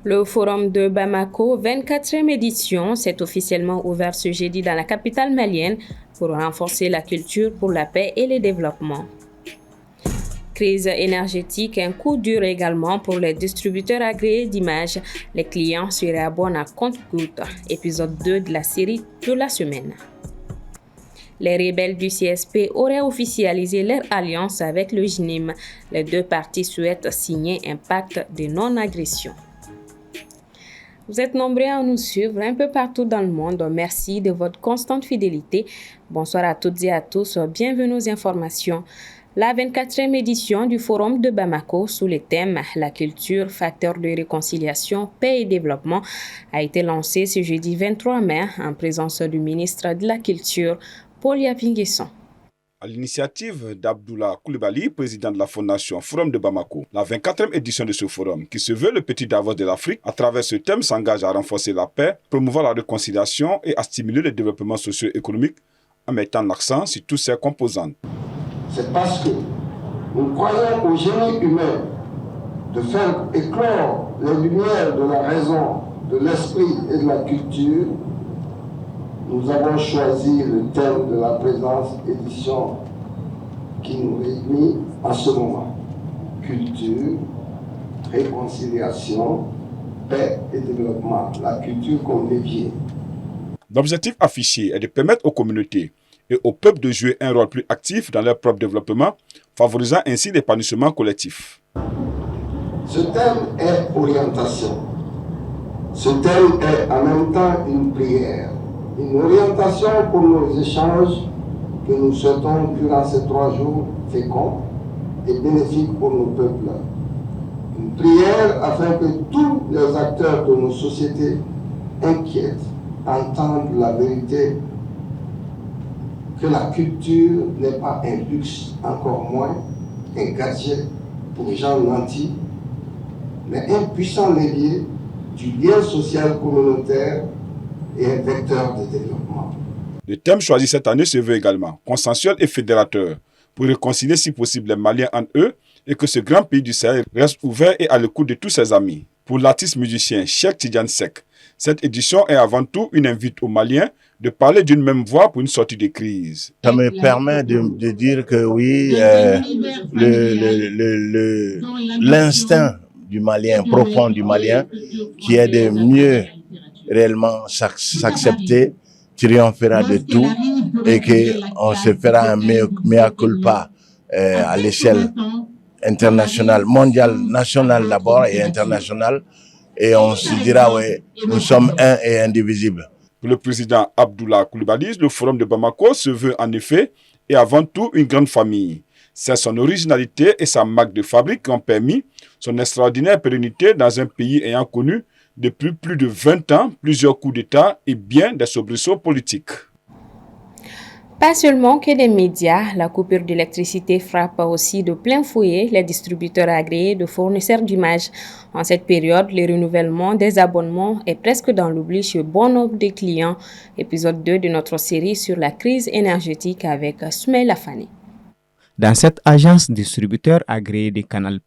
Le forum de Bamako, 24e édition, s'est officiellement ouvert ce jeudi dans la capitale malienne pour renforcer la culture pour la paix et le développement. Crise énergétique, un coup dur également pour les distributeurs agréés d'images. Les clients se réabonnent à compte-gouttes. Épisode 2 de la série de la semaine. Les rebelles du CSP auraient officialisé leur alliance avec le JNIM. Les deux parties souhaitent signer un pacte de non-agression. Vous êtes nombreux à nous suivre un peu partout dans le monde. Merci de votre constante fidélité. Bonsoir à toutes et à tous. Bienvenue aux informations. La 24e édition du Forum de Bamako sous le thème « La culture, facteur de réconciliation, paix et développement » a été lancée ce jeudi 23 mai en présence du ministre de la Culture, Paul Yapinguesson. À l'initiative d'Abdoulaye Coulibaly, président de la Fondation Forum de Bamako, la 24e édition de ce forum, qui se veut le petit Davos de l'Afrique, à travers ce thème s'engage à renforcer la paix, promouvoir la réconciliation et à stimuler le développement socio-économique en mettant l'accent sur toutes ses composantes. C'est parce que nous croyons au génie humain de faire éclore les lumières de la raison, de l'esprit et de la culture. Nous avons choisi le thème de la présente édition qui nous réunit en ce moment. Culture, réconciliation, paix et développement. La culture comme levier. L'objectif affiché est de permettre aux communautés et au peuple de jouer un rôle plus actif dans leur propre développement, favorisant ainsi l'épanouissement collectif. Ce thème est orientation. Ce thème est en même temps une prière. Une orientation pour nos échanges que nous souhaitons durant ces 3 jours féconds et bénéfiques pour nos peuples. Une prière afin que tous les acteurs de nos sociétés inquiètes entendent la vérité que la culture n'est pas un luxe, encore moins un gadget pour les gens nantis, mais un puissant levier du lien social communautaire et un vecteur de développement. Le thème choisi cette année se veut également consensuel et fédérateur pour réconcilier si possible les Maliens en eux et que ce grand pays du Sahel reste ouvert et à l'écoute de tous ses amis. Pour l'artiste musicien Cheikh Tidiane Seck, cette édition est avant tout une invite aux Maliens de parler d'une même voix pour une sortie de crise. Ça me permet de dire que oui, l'instinct du Malien, profond du Malien, qui est de mieux réellement s'accepter, triomphera de tout et qu'on se fera un mea culpa à l'échelle internationale, mondiale, nationale d'abord et internationale, et on se dira oui, nous sommes un et indivisibles. Pour le président Abdoulaye Coulibaly, le Forum de Bamako se veut en effet et avant tout une grande famille. C'est son originalité et sa marque de fabrique qui ont permis son extraordinaire pérennité dans un pays ayant connu depuis plus de 20 ans plusieurs coups d'État et bien des soubresauts politiques. Pas seulement que les médias, la coupure d'électricité frappe aussi de plein fouet les distributeurs agréés de fournisseurs d'images. En cette période, le renouvellement des abonnements est presque dans l'oubli chez bon nombre de clients. Épisode 2 de notre série sur la crise énergétique avec Soumaïla Fani. Dans cette agence distributeur agréée de Canal+,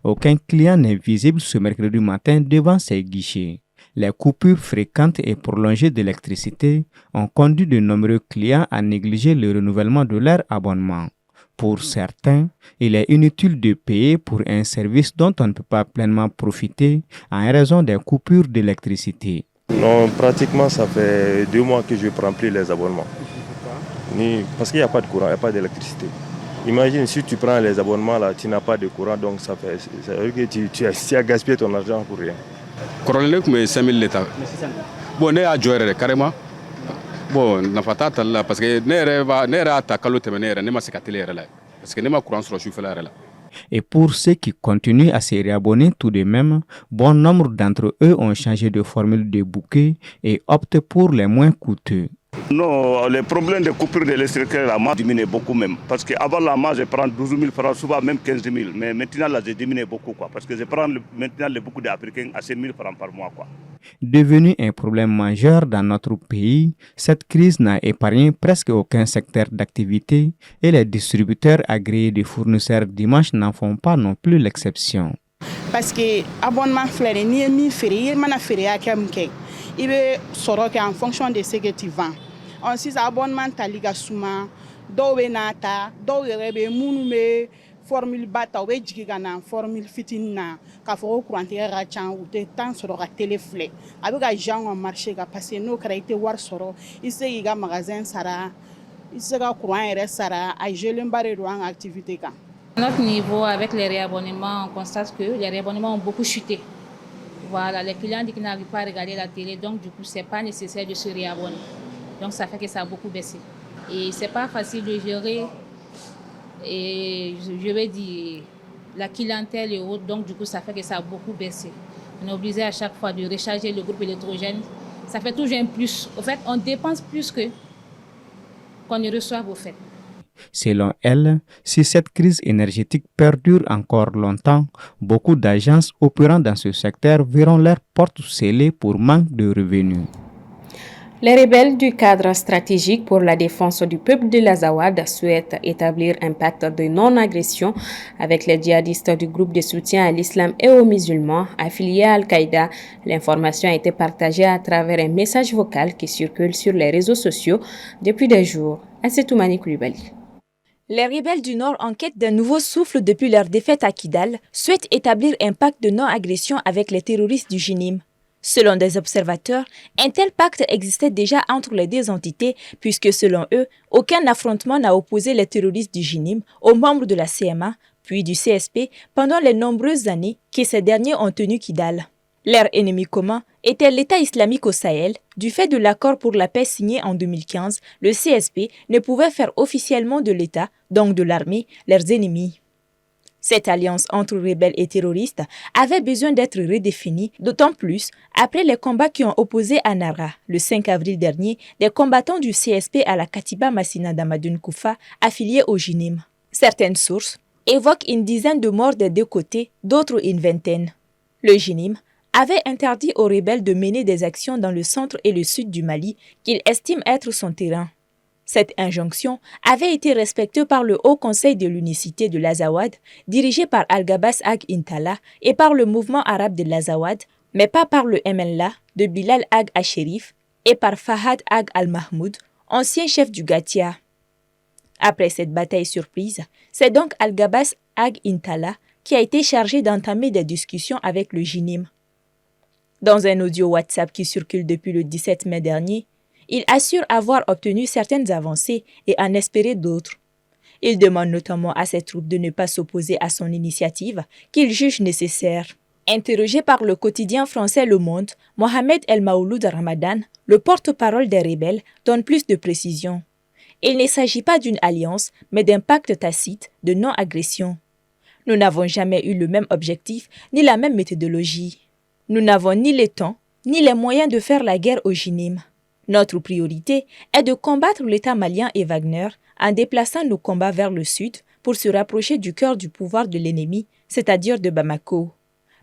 aucun client n'est visible ce mercredi matin devant ses guichets. Les coupures fréquentes et prolongées d'électricité ont conduit de nombreux clients à négliger le renouvellement de leur abonnement. Pour certains, il est inutile de payer pour un service dont on ne peut pas pleinement profiter en raison des coupures d'électricité. Non, pratiquement ça fait 2 mois que je ne prends plus les abonnements. Parce qu'il n'y a pas de courant, il n'y a pas d'électricité. Imagine si tu prends les abonnements là, tu n'as pas de courant, donc ça veut dire que tu as gaspillé ton argent pour rien. Coronel comme 5000 l'état. Bon, ne a joué carrément. Bon, n'a pas ta là parce que ne ra ta kalo temenere ne ma se katele là parce que ne ma courant sur chauffe là. Et pour ceux qui continuent à se réabonner tout de même, bon nombre d'entre eux ont changé de formule de bouquet et optent pour les moins coûteux. Non, les problèmes de coupure d'électricité là, moi, diminué beaucoup même. Parce qu'avant là, moi, je prends 12 000 francs, souvent même 15 000. Mais maintenant, là, j'ai diminué beaucoup, quoi. Parce que je prends maintenant beaucoup d'Africains à 5 000 francs par mois, quoi. Devenu un problème majeur dans notre pays, cette crise n'a épargné presque aucun secteur d'activité et les distributeurs agréés de fournisseurs d'images n'en font pas non plus l'exception. Parce que abonnement fleur ni mi ferie mana ferie akemke. Il veut soroke en fonction de ce que tu vends. Ensuite abonnement taliga souma do benata do rebe munu formule bata we jiga na formule fitina ka fo courant ra chan ou de temps sur la téléflé avec ga gens en marché ga passer no créité war soro ise ga magasin sara ise ga courant re sara ay jelen bare do en activité ka. À notre niveau, avec les réabonnements, on constate que les réabonnements ont beaucoup chuté. Voilà, les clients disent qu'ils n'arrivent pas à regarder la télé, donc du coup, ce n'est pas nécessaire de se réabonner. Donc ça fait que ça a beaucoup baissé. Et ce n'est pas facile de gérer, et je vais dire, la clientèle et autres, donc du coup, ça fait que ça a beaucoup baissé. On est obligé à chaque fois de recharger le groupe électrogène. Ça fait toujours un plus. Au fait, on dépense plus qu'on ne reçoit au fait. Selon elle, si cette crise énergétique perdure encore longtemps, beaucoup d'agences opérant dans ce secteur verront leurs portes scellées pour manque de revenus. Les rebelles du cadre stratégique pour la défense du peuple de l'Azawad souhaitent établir un pacte de non-agression avec les djihadistes du groupe de soutien à l'islam et aux musulmans affiliés à Al-Qaïda. L'information a été partagée à travers un message vocal qui circule sur les réseaux sociaux depuis des jours. Assetoumani Koulibaly. Les rebelles du Nord, en quête d'un nouveau souffle depuis leur défaite à Kidal, souhaitent établir un pacte de non-agression avec les terroristes du JNIM. Selon des observateurs, un tel pacte existait déjà entre les deux entités puisque selon eux, aucun affrontement n'a opposé les terroristes du JNIM aux membres de la CMA, puis du CSP, pendant les nombreuses années que ces derniers ont tenu Kidal. Leur ennemi commun était l'État islamique au Sahel. Du fait de l'accord pour la paix signé en 2015, le CSP ne pouvait faire officiellement de l'État, donc de l'armée, leurs ennemis. Cette alliance entre rebelles et terroristes avait besoin d'être redéfinie, d'autant plus après les combats qui ont opposé à Nara, le 5 avril dernier, des combattants du CSP à la Katiba Massina d'Amadoun Koufa, affiliés au JNIM. Certaines sources évoquent une dizaine de morts des deux côtés, d'autres une vingtaine. Le JNIM avait interdit aux rebelles de mener des actions dans le centre et le sud du Mali qu'il estime être son terrain. Cette injonction avait été respectée par le Haut Conseil de l'Unicité de l'Azawad, dirigé par Al-Gabas Ag Intala et par le mouvement arabe de l'Azawad, mais pas par le MLA de Bilal Ag Asherif et par Fahad Ag Al-Mahmoud, ancien chef du Gatia. Après cette bataille surprise, c'est donc Al-Gabas Ag Intala qui a été chargé d'entamer des discussions avec le JNIM. Dans un audio WhatsApp qui circule depuis le 17 mai dernier, il assure avoir obtenu certaines avancées et en espérer d'autres. Il demande notamment à ses troupes de ne pas s'opposer à son initiative, qu'il juge nécessaire. Interrogé par le quotidien français Le Monde, Mohamed El Maouloud Ramadan, le porte-parole des rebelles, donne plus de précisions. Il ne s'agit pas d'une alliance, mais d'un pacte tacite de non-agression. Nous n'avons jamais eu le même objectif ni la même méthodologie. Nous n'avons ni le temps, ni les moyens de faire la guerre au JNIM. Notre priorité est de combattre l'État malien et Wagner en déplaçant nos combats vers le sud pour se rapprocher du cœur du pouvoir de l'ennemi, c'est-à-dire de Bamako.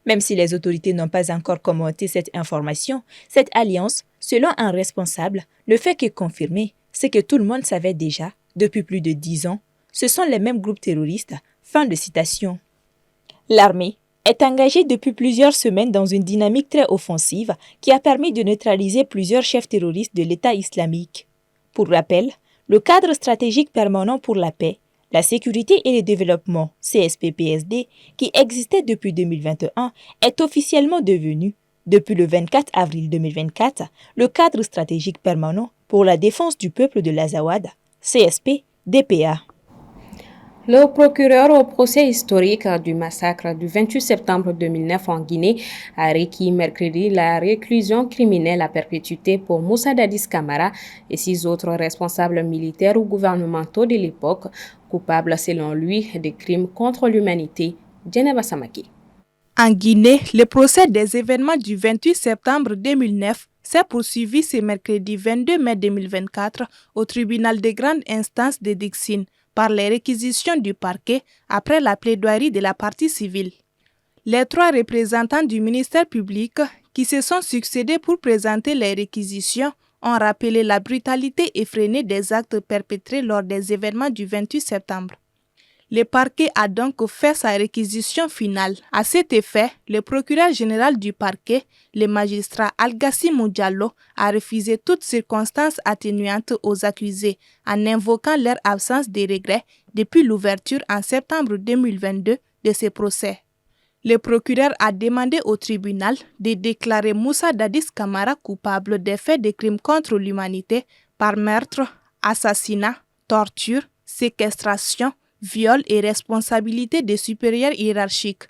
Même si les autorités n'ont pas encore commenté cette information, cette alliance, selon un responsable, ne fait que confirmer ce que tout le monde savait déjà depuis plus de 10 ans. Ce sont les mêmes groupes terroristes. Fin de citation. L'armée est engagée depuis plusieurs semaines dans une dynamique très offensive qui a permis de neutraliser plusieurs chefs terroristes de l'État islamique. Pour rappel, le cadre stratégique permanent pour la paix, la sécurité et le développement, CSP-PSD, qui existait depuis 2021, est officiellement devenu, depuis le 24 avril 2024, le cadre stratégique permanent pour la défense du peuple de l'Azawad, CSP-DPA. Le procureur au procès historique du massacre du 28 septembre 2009 en Guinée a requis mercredi la réclusion criminelle à perpétuité pour Moussa Dadis Camara et 6 autres responsables militaires ou gouvernementaux de l'époque, coupables selon lui de crimes contre l'humanité. Djeneba Samaki. En Guinée, le procès des événements du 28 septembre 2009 s'est poursuivi ce mercredi 22 mai 2024 au tribunal de grande instance de Dixine, par les réquisitions du parquet après la plaidoirie de la partie civile. Les 3 représentants du ministère public qui se sont succédés pour présenter les réquisitions ont rappelé la brutalité effrénée des actes perpétrés lors des événements du 28 septembre. Le parquet a donc fait sa réquisition finale. À cet effet, le procureur général du parquet, le magistrat Algassimou Diallo, a refusé toute circonstance atténuante aux accusés en invoquant leur absence de regret depuis l'ouverture en septembre 2022 de ces procès. Le procureur a demandé au tribunal de déclarer Moussa Dadis Camara coupable des faits de crimes contre l'humanité par meurtre, assassinat, torture, séquestration, viol et responsabilité des supérieurs hiérarchiques.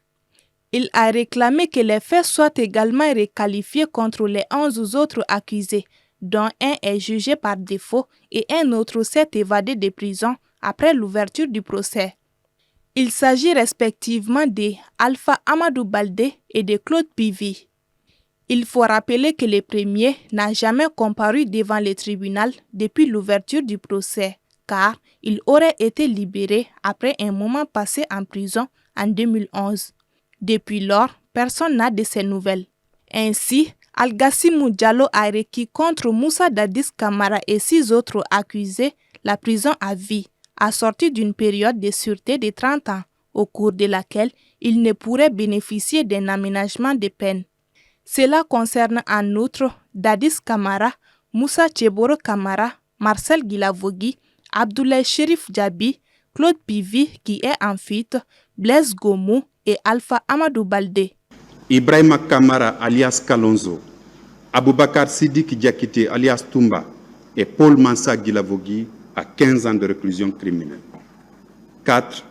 Il a réclamé que les faits soient également requalifiés contre les 11 autres accusés, dont un est jugé par défaut et un autre s'est évadé de prison après l'ouverture du procès. Il s'agit respectivement de Alpha Amadou Baldé et de Claude Pivy. Il faut rappeler que le premier n'a jamais comparu devant le tribunal depuis l'ouverture du procès, car il aurait été libéré après un moment passé en prison en 2011. Depuis lors, personne n'a de ses nouvelles. Ainsi, Algassimou Diallo a requis contre Moussa Dadis Camara et 6 autres accusés la prison à vie, assortie d'une période de sûreté de 30 ans, au cours de laquelle ils ne pourraient bénéficier d'un aménagement de peine. Cela concerne en outre Dadis Camara, Moussa Tcheboro Camara, Marcel Guilavogui, Abdoulaye Cherif Djabi, Claude Pivy qui est en fuite, Blaise Gomou et Alpha Amadou Baldé. Ibrahima Kamara alias Kalonzo, Aboubakar Sidiki Diakité alias Toumba et Paul Mansa Guilavogui à 15 ans de réclusion criminelle. 4.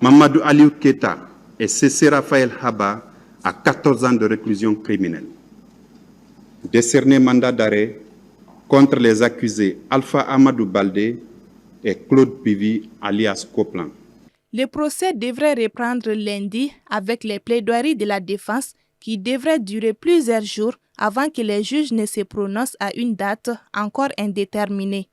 Mamadou Aliou Keta et Cessé Raphaël Haba à 14 ans de réclusion criminelle. Décerner mandat d'arrêt contre les accusés Alpha Amadou Baldé et Claude Pivy alias Coplan. Le procès devrait reprendre lundi avec les plaidoiries de la défense qui devraient durer plusieurs jours avant que les juges ne se prononcent à une date encore indéterminée.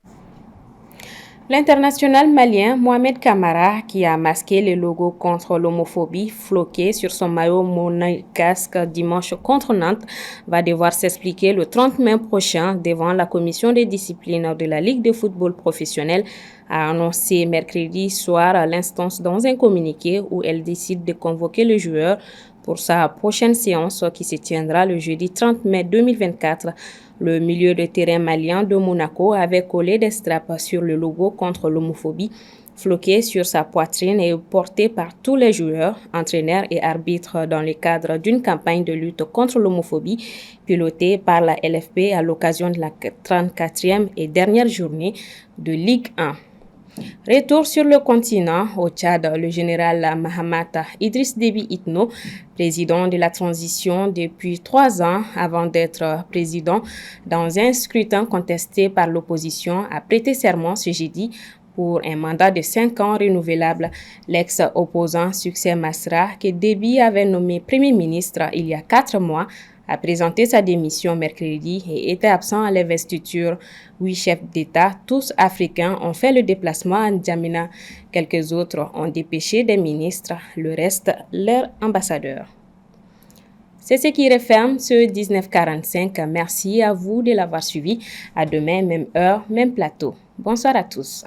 L'international malien Mohamed Camara, qui a masqué le logo contre l'homophobie floqué sur son maillot monégasque dimanche contre Nantes, va devoir s'expliquer le 30 mai prochain devant la commission des disciplines de la Ligue de football professionnel, a annoncé mercredi soir l'instance dans un communiqué où elle décide de convoquer le joueur pour sa prochaine séance qui se tiendra le jeudi 30 mai 2024. Le milieu de terrain malien de Monaco avait collé des straps sur le logo contre l'homophobie, floqué sur sa poitrine et porté par tous les joueurs, entraîneurs et arbitres dans le cadre d'une campagne de lutte contre l'homophobie pilotée par la LFP à l'occasion de la 34e et dernière journée de Ligue 1. Retour sur le continent, au Tchad, le général Mahamata Idriss Déby Itno, président de la transition depuis 3 ans avant d'être président dans un scrutin contesté par l'opposition, a prêté serment ce jeudi pour un mandat de 5 ans renouvelable. L'ex-opposant Succès Masra, que Déby avait nommé Premier ministre il y a 4 mois, a présenté sa démission mercredi et était absent à l'investiture. 8 chefs d'État, tous africains, ont fait le déplacement à N'Djamena. Quelques autres ont dépêché des ministres, le reste, leurs ambassadeurs. C'est ce qui referme ce 1945. Merci à vous de l'avoir suivi. À demain, même heure, même plateau. Bonsoir à tous.